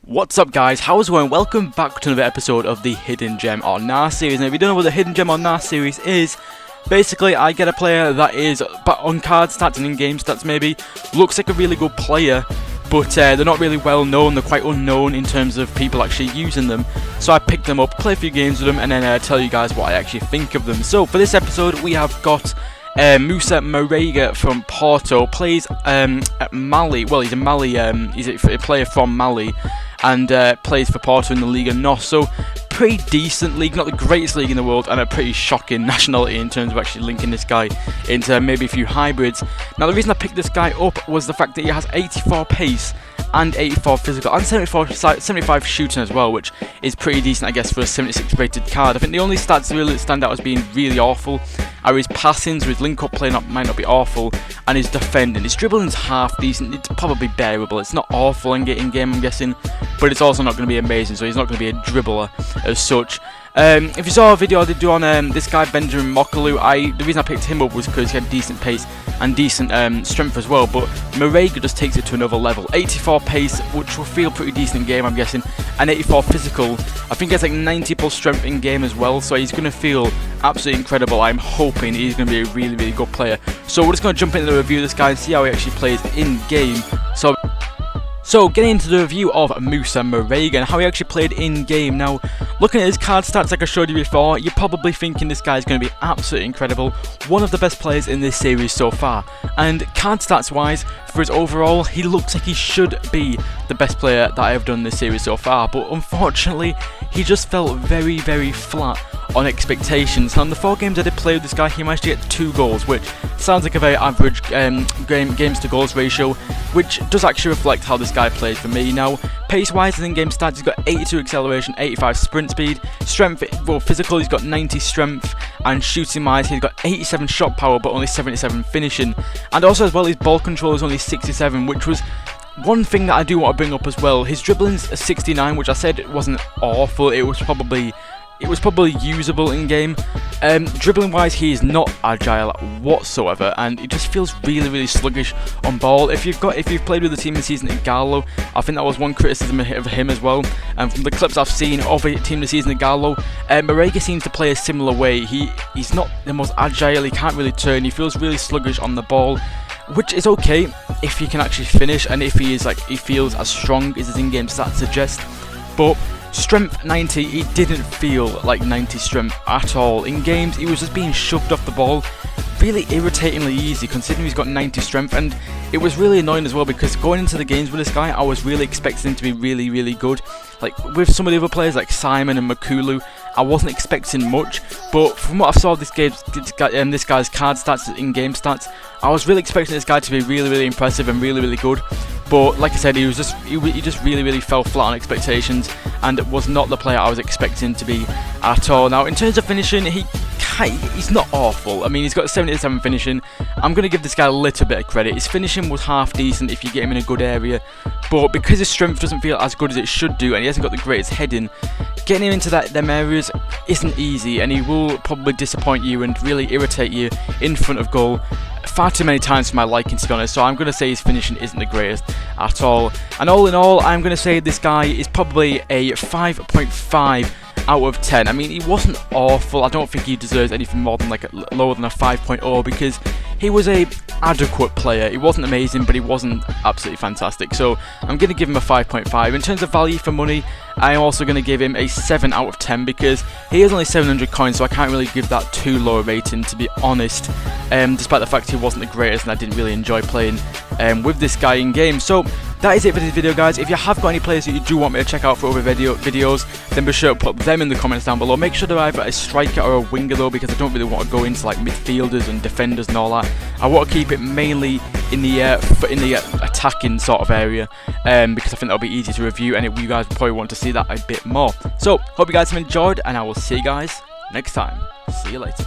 What's up guys, how's it going? Welcome back to another episode of the Hidden Gem or NAR series. Now if you don't know what the Hidden Gem or NAR series is, basically I get a player that is on card stats and in-game stats maybe, looks like a really good player, but they're not really well known, they're quite unknown in terms of people actually using them. So I pick them up, play a few games with them, and then tell you guys what I actually think of them. So for this episode we have got Moussa Marega from Porto, plays at Mali. Well, he's a Mali, he's a player from Mali, and plays for Porto in the Liga NOS. So pretty decent league, not the greatest league in the world, and a pretty shocking nationality in terms of actually linking this guy into maybe a few hybrids. Now the reason I picked this guy up was the fact that he has 84 pace and 84 physical and 75 shooting as well, which is pretty decent I guess for a 76 rated card. I think the only stats really that stand out as being really awful are his passings, with link up play might not be awful, and his defending. His dribbling's half decent, it's probably bearable, it's not awful in game I'm guessing, but it's also not going to be amazing, so he's not going to be a dribbler as such. If you saw a video I did do on this guy Benjamin Mokalu, the reason I picked him up was because he had decent pace and decent strength as well, but Marega just takes it to another level. 84 pace, which will feel pretty decent in game I'm guessing, and 84 physical. I think he has like 90 plus strength in game as well, so he's going to feel absolutely incredible. I'm hoping he's going to be a really good player. So we're just going to jump into the review of this guy and see how he actually plays in game. So getting into the review of Moussa Marega and how he actually played in game. Now, looking at his card stats like I showed you before, you're probably thinking this guy is going to be absolutely incredible, one of the best players in this series so far. And card stats wise, for his overall, he looks like he should be the best player that I have done this series so far, but unfortunately, he just felt very flat on expectations. Now in the 4 games I did play with this guy, he managed to get 2 goals, which sounds like a very average games to goals ratio, which does actually reflect how this guy plays for me. Now, pace wise and in-game stats, he's got 82 acceleration, 85 sprint speed, strength, well physical, he's got 90 strength, and shooting wise, he's got 87 shot power but only 77 finishing, and also as well his ball control is only 67, which was one thing that I do want to bring up as well. His dribbling's a 69, which I said it wasn't awful, it was probably usable in game. Dribbling wise, he is not agile whatsoever, and it just feels really sluggish on ball. If you've played with the team this season at Gallo, I think that was one criticism of him as well. And from the clips I've seen of the team this season at Gallo, Marega seems to play a similar way. He's not the most agile, he can't really turn, he feels really sluggish on the ball, which is okay if he can actually finish and if he feels as strong as his in-game stats suggest. But strength 90, he didn't feel like 90 strength at all. In games, he was just being shoved off the ball really irritatingly easy considering he's got 90 strength, and it was really annoying as well because going into the games with this guy, I was really expecting him to be really good. Like with some of the other players like Simon and Makulu, I wasn't expecting much, but from what I saw of this guy's card stats, in-game stats, I was really expecting this guy to be really impressive and really good. But like I said, he just really fell flat on expectations and was not the player I was expecting to be at all. Now in terms of finishing, he's not awful. I mean, he's got 77 finishing. I'm going to give this guy a little bit of credit. His finishing was half decent if you get him in a good area, but because his strength doesn't feel as good as it should do and he hasn't got the greatest heading, getting him into them areas isn't easy, and he will probably disappoint you and really irritate you in front of goal far too many times for my liking, to be honest. So I'm going to say his finishing isn't the greatest at all. And all in all, I'm going to say this guy is probably a 5.5 out of 10. I mean, he wasn't awful. I don't think he deserves anything more than lower than a 5.0 because he was a adequate player. He wasn't amazing, but he wasn't absolutely fantastic. So I'm going to give him a 5.5. In terms of value for money, I'm also going to give him a 7 out of 10 because he has only 700 coins, so I can't really give that too low a rating, to be honest, despite the fact he wasn't the greatest and I didn't really enjoy playing with this guy in game. So that is it for this video, guys. If you have got any players that you do want me to check out for other videos, then be sure to put them in the comments down below. Make sure they're either a striker or a winger though, because I don't really want to go into like midfielders and defenders and all that. I want to keep it mainly in the attacking sort of area, because I think that'll be easy to review, and you guys probably want to see that a bit more. So hope you guys have enjoyed, and I will see you guys next time. See you later.